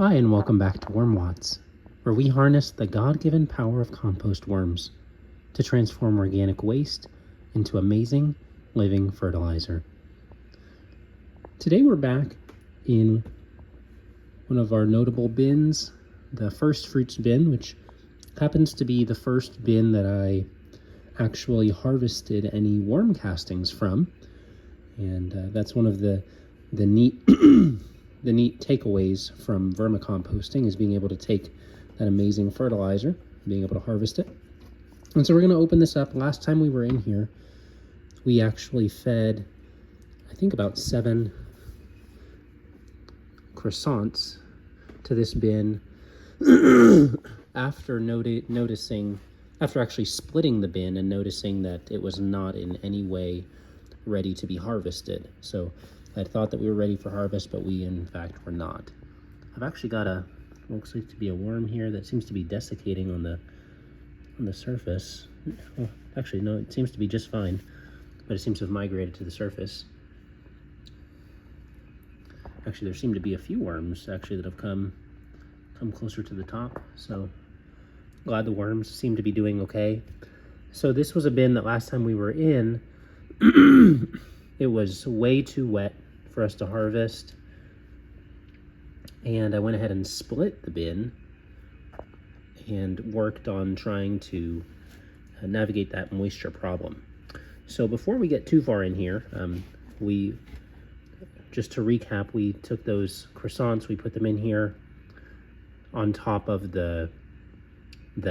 Hi, and welcome back to Worm Watts, where we harness the God-given power of compost worms to transform organic waste into amazing living fertilizer. Today we're back in one of our notable bins, the Firstfruits bin, which happens to be the first bin that I actually harvested any worm castings from, and that's one of the neat the neat takeaways from vermicomposting is being able to take that amazing fertilizer, being able to harvest it. And so we're going to open this up. Last time we were in here, we actually fed, I think, about 7 croissants to this bin after actually splitting the bin and noticing that it was not in any way ready to be harvested. So I thought that we were ready for harvest, but we in fact were not. I've actually got looks like to be a worm here that seems to be desiccating on the surface. Well, actually no, it seems to be just fine, but it seems to have migrated to the surface. Actually, there seem to be a few worms actually that have come closer to the top, so glad the worms seem to be doing okay. So this was a bin that last time we were in, it was way too wet for us to harvest, and I went ahead and split the bin and worked on trying to navigate that moisture problem. So before we get too far in here, just to recap, we took those croissants, we put them in here on top of the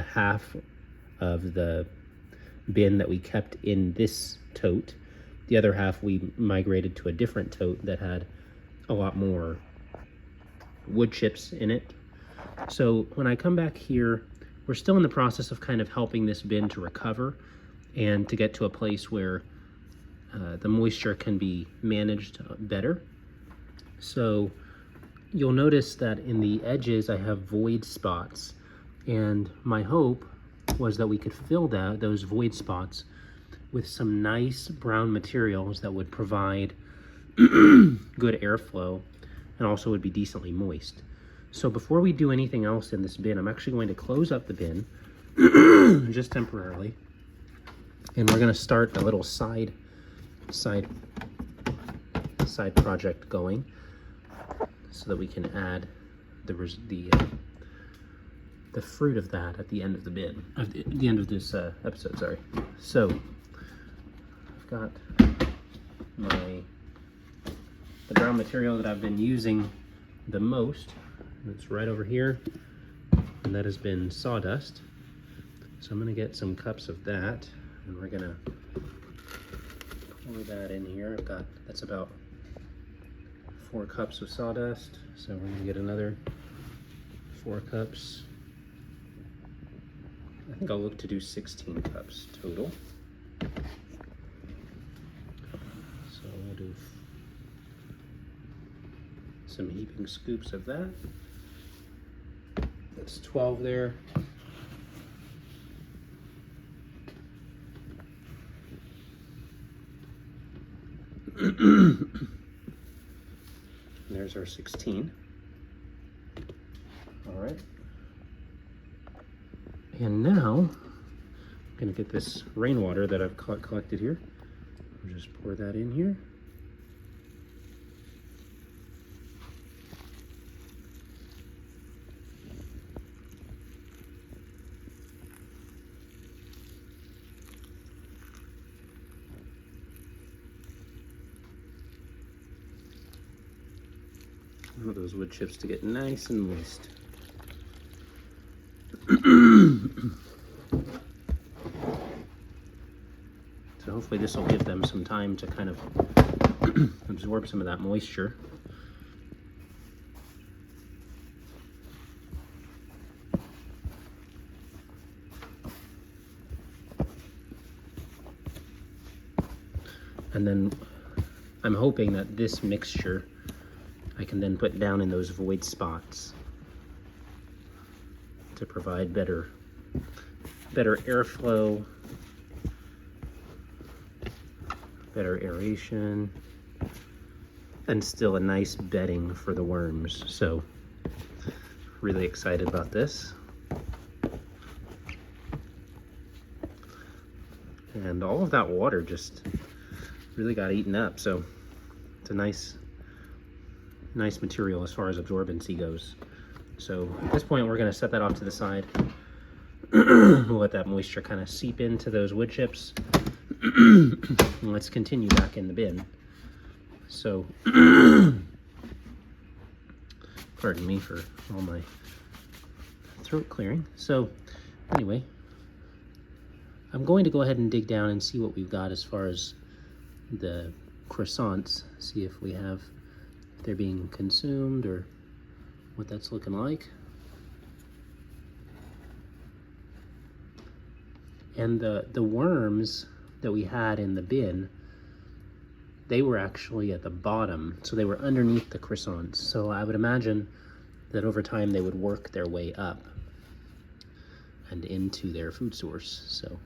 half of the bin that we kept in this tote. The other half we migrated to a different tote that had a lot more wood chips in it. So when I come back here, we're still in the process of kind of helping this bin to recover and to get to a place where the moisture can be managed better. So you'll notice that in the edges I have void spots, and my hope was that we could fill those void spots with some nice brown materials that would provide good airflow and also would be decently moist. So before we do anything else in this bin, I'm actually going to close up the bin just temporarily, and we're going to start a little side project going so that we can add the fruit of that at the end of the bin, at the end of this episode, sorry. So I've got the brown material that I've been using the most. It's right over here, and that has been sawdust. So I'm gonna get some cups of that, and we're gonna pour that in here. That's about 4 cups of sawdust. So we're gonna get another 4 cups. I think I'll look to do 16 cups total. So we'll do some heaping scoops of that. That's 12 there. There's our 16. All right. And now I'm gonna get this rainwater that I've collected here. I'll just pour that in here. I want those wood chips to get nice and moist. So hopefully this will give them some time to kind of absorb some of that moisture. And then I'm hoping that this mixture I can then put down in those void spots to provide better airflow, better aeration, and still a nice bedding for the worms. So really excited about this. And all of that water just really got eaten up, so it's a nice material as far as absorbency goes. So at this point, we're going to set that off to the side. We'll let that moisture kind of seep into those wood chips. And let's continue back in the bin. So, pardon me for all my throat clearing. So, anyway, I'm going to go ahead and dig down and see what we've got as far as the croissants. See if they're being consumed or what that's looking like. And the worms that we had in the bin, they were actually at the bottom, so they were underneath the croissants. So I would imagine that over time they would work their way up and into their food source. So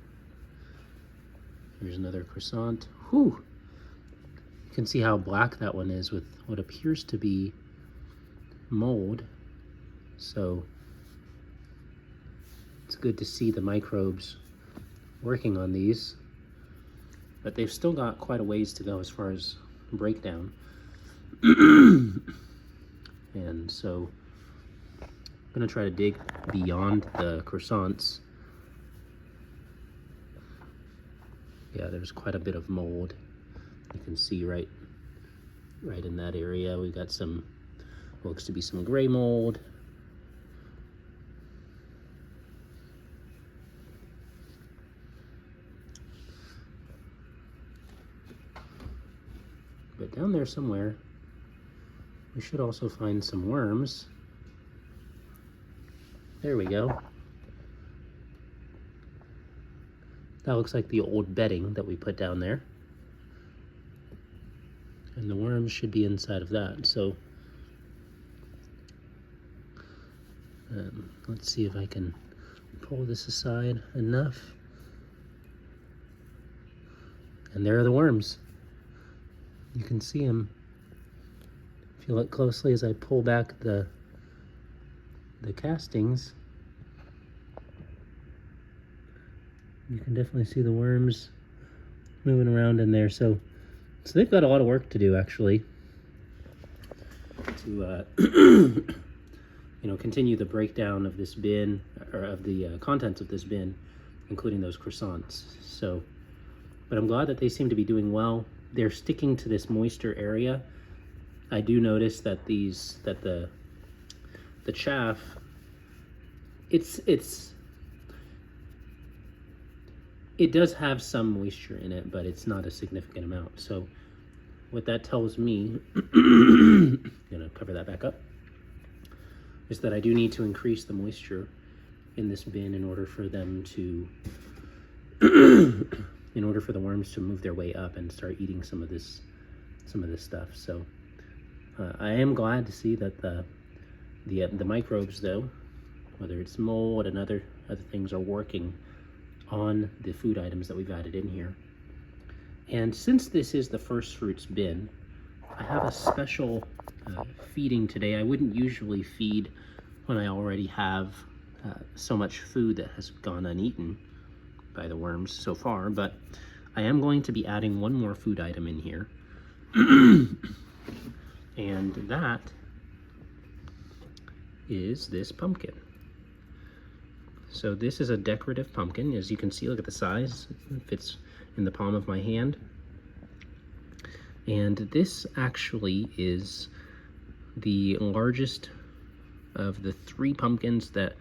here's another croissant. Whew! You can see how black that one is with what appears to be mold. So it's good to see the microbes working on these, but they've still got quite a ways to go as far as breakdown. And so I'm gonna try to dig beyond the croissants. Yeah, there's quite a bit of mold. You can see right in that area. We've got some, looks to be some gray mold. But down there somewhere, we should also find some worms. There we go. That looks like the old bedding that we put down there. And the worms should be inside of that. So let's see if I can pull this aside enough. And there are the worms. You can see them if you look closely as I pull back the castings. You can definitely see the worms moving around in there. So they've got a lot of work to do, actually, to continue the breakdown of this bin, or of the contents of this bin, including those croissants. So, but I'm glad that they seem to be doing well. They're sticking to this moisture area. I do notice that the chaff, it does have some moisture in it, but it's not a significant amount. So what that tells me, I'm gonna cover that back up, is that I do need to increase the moisture in this bin in order for them to in order for the worms to move their way up and start eating some of this stuff. So I am glad to see that the microbes, though, whether it's mold and other things, are working on the food items that we've added in here. And since this is the Firstfruits bin, I have a special feeding today. I wouldn't usually feed when I already have so much food that has gone uneaten by the worms so far, but I am going to be adding one more food item in here. And that is this pumpkin. So this is a decorative pumpkin. As you can see, look at the size. It fits in the palm of my hand. And this actually is the largest of the 3 pumpkins that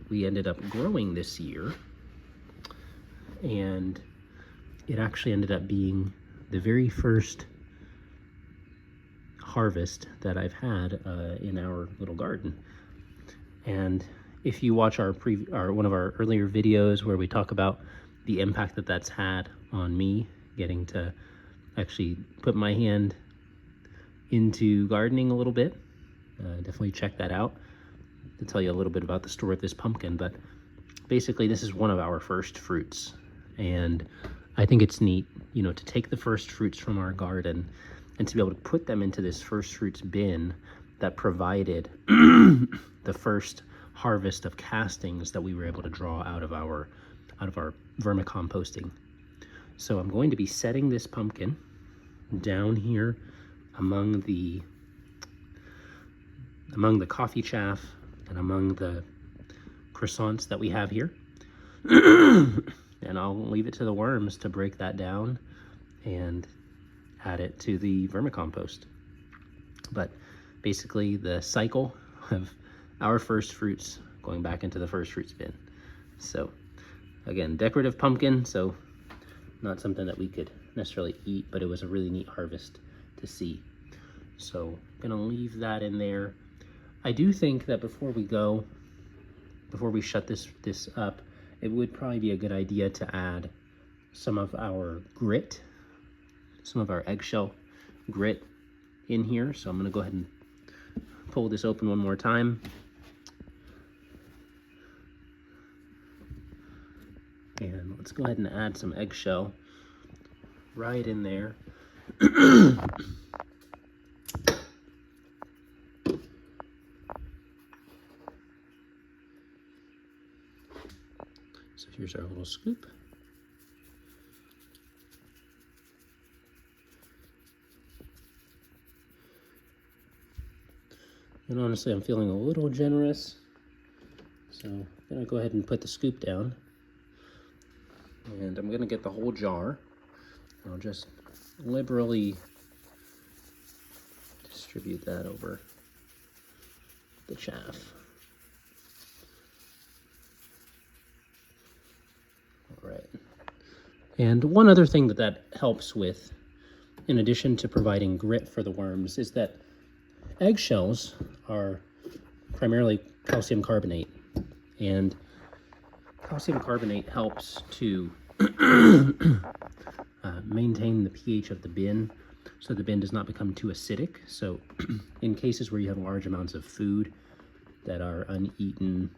we ended up growing this year. And it actually ended up being the very first harvest that I've had in our little garden. And if you watch one of our earlier videos where we talk about the impact that that's had on me, getting to actually put my hand into gardening a little bit, definitely check that out to tell you a little bit about the story of this pumpkin. But basically, this is one of our first fruits, and I think it's neat, to take the first fruits from our garden and to be able to put them into this Firstfruits bin that provided the first harvest of castings that we were able to draw out of our vermicomposting. So I'm going to be setting this pumpkin down here among the coffee chaff and among the croissants that we have here. And I'll leave it to the worms to break that down and add it to the vermicompost. But basically the cycle of our first fruits going back into the first fruits bin. So again, decorative pumpkin, so not something that we could necessarily eat, but it was a really neat harvest to see. So I'm gonna leave that in there. I do think that before we shut this up, it would probably be a good idea to add some of our grit, some of our eggshell grit in here. So I'm gonna go ahead and pull this open one more time. And let's go ahead and add some eggshell right in there. So here's our little scoop. And honestly, I'm feeling a little generous. So I'm gonna go ahead and put the scoop down. And I'm gonna get the whole jar. I'll just liberally distribute that over the chaff. All right. And one other thing that helps with, in addition to providing grit for the worms, is that eggshells are primarily calcium carbonate, and calcium carbonate helps to maintain the pH of the bin so the bin does not become too acidic. So in cases where you have large amounts of food that are uneaten,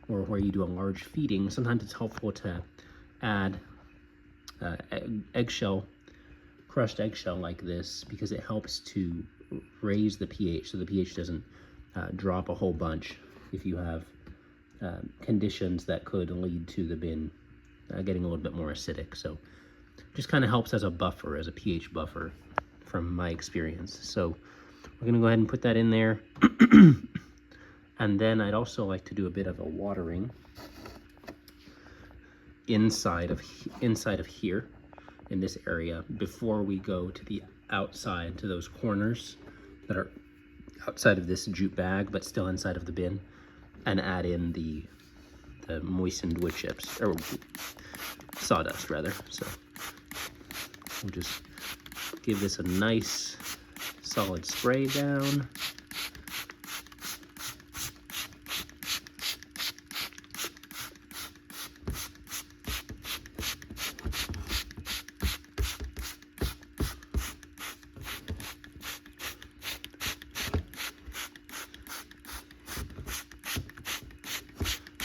or where you do a large feeding, sometimes it's helpful to add crushed eggshell like this, because it helps to raise the pH so the pH doesn't drop a whole bunch if you have conditions that could lead to the bin getting a little bit more acidic. So just kind of helps as a buffer, as a pH buffer from my experience. So we're gonna go ahead and put that in there. And then I'd also like to do a bit of a watering inside of here in this area before we go to the outside, to those corners that are outside of this jute bag but still inside of the bin, and add in the moistened wood chips, or sawdust rather. So we'll just give this a nice solid spray down.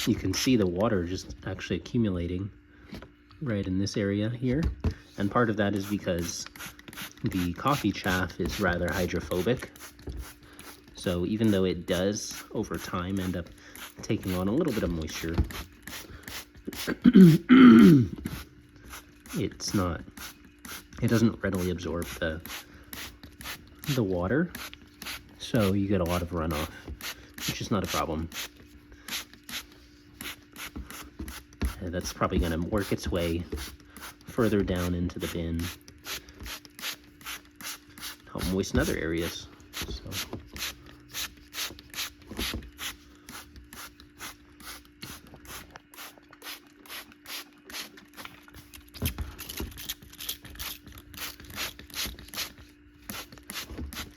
You can see the water just actually accumulating right in this area here. And part of that is because the coffee chaff is rather hydrophobic. So even though it does over time end up taking on a little bit of moisture, it doesn't readily absorb the water. So you get a lot of runoff, which is not a problem. And that's probably going to work its way further down into the bin, help moisten other areas. So.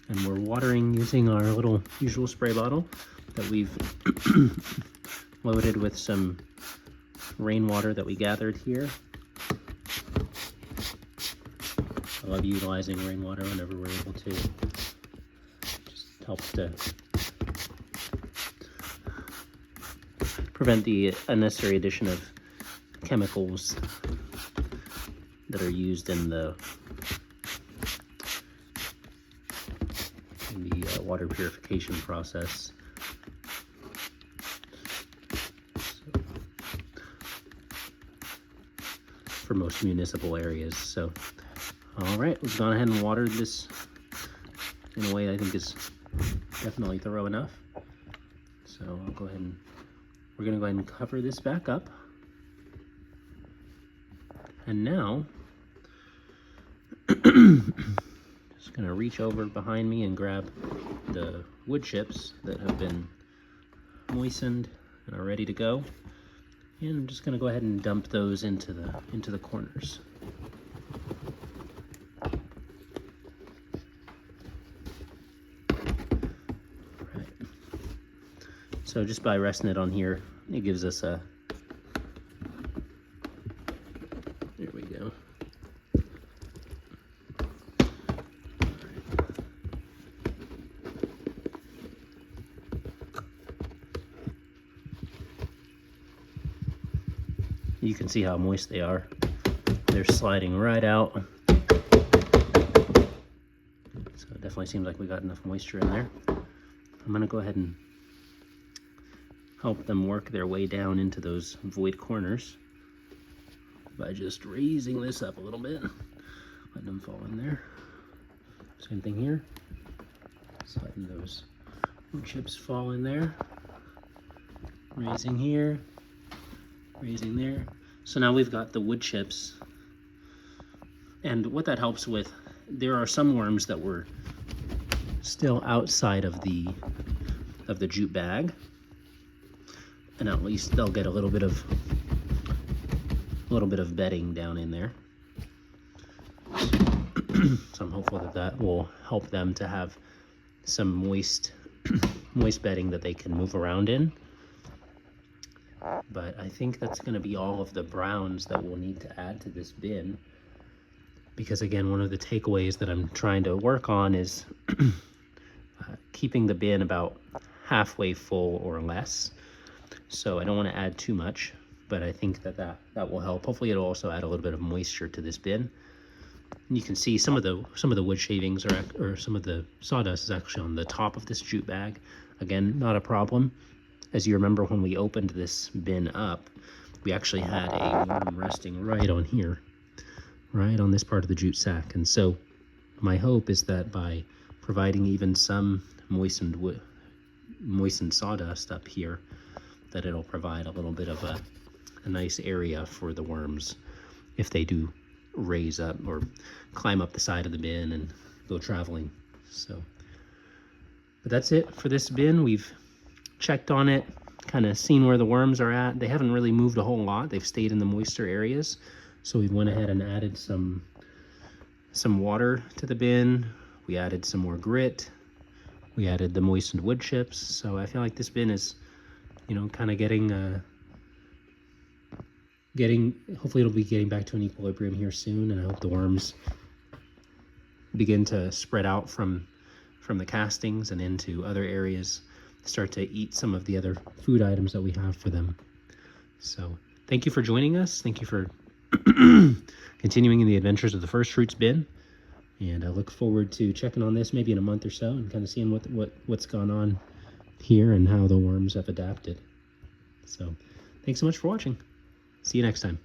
And we're watering using our little usual spray bottle that we've loaded with some rainwater that we gathered here. I love utilizing rainwater whenever we're able to. Just helps to prevent the unnecessary addition of chemicals that are used in the water purification process. For most municipal areas. So, all right, we've gone ahead and watered this in a way I think is definitely thorough enough. So I'll go ahead and, we're gonna go ahead and cover this back up. And now, just gonna reach over behind me and grab the wood chips that have been moistened and are ready to go. And I'm just gonna go ahead and dump those into the corners. Right. So just by resting it on here, it gives us a, there we go. You can see how moist they are. They're sliding right out. So it definitely seems like we got enough moisture in there. I'm gonna go ahead and help them work their way down into those void corners by just raising this up a little bit, letting them fall in there. Same thing here. Just letting those wood chips fall in there. Raising here, raising there. So now we've got the wood chips, and what that helps with, there are some worms that were still outside of the jute bag, and at least they'll get a little bit of bedding down in there. So I'm hopeful that that will help them to have some moist bedding that they can move around in. But I think that's going to be all of the browns that we'll need to add to this bin. Because again, one of the takeaways that I'm trying to work on is keeping the bin about halfway full or less. So I don't want to add too much, but I think that will help. Hopefully it'll also add a little bit of moisture to this bin. And you can see some of the wood shavings or some of the sawdust is actually on the top of this jute bag. Again, not a problem. As you remember, when we opened this bin up, we actually had a worm resting right on here, right on this part of the jute sack. And so my hope is that by providing even some moistened sawdust up here, that it'll provide a little bit of a nice area for the worms if they do raise up or climb up the side of the bin and go traveling. So, but that's it for this bin. We've checked on it, kind of seen where the worms are at. They haven't really moved a whole lot. They've stayed in the moister areas. So we went ahead and added some water to the bin. We added some more grit. We added the moistened wood chips. So I feel like this bin is, you know, kind of getting, hopefully it'll be getting back to an equilibrium here soon. And I hope the worms begin to spread out from the castings and into other areas, start to eat some of the other food items that we have for them. So thank you for joining us. Thank you for continuing in the adventures of the Firstfruits bin. And I look forward to checking on this maybe in a month or so and kind of seeing what's gone on here and how the worms have adapted. So thanks so much for watching. See you next time.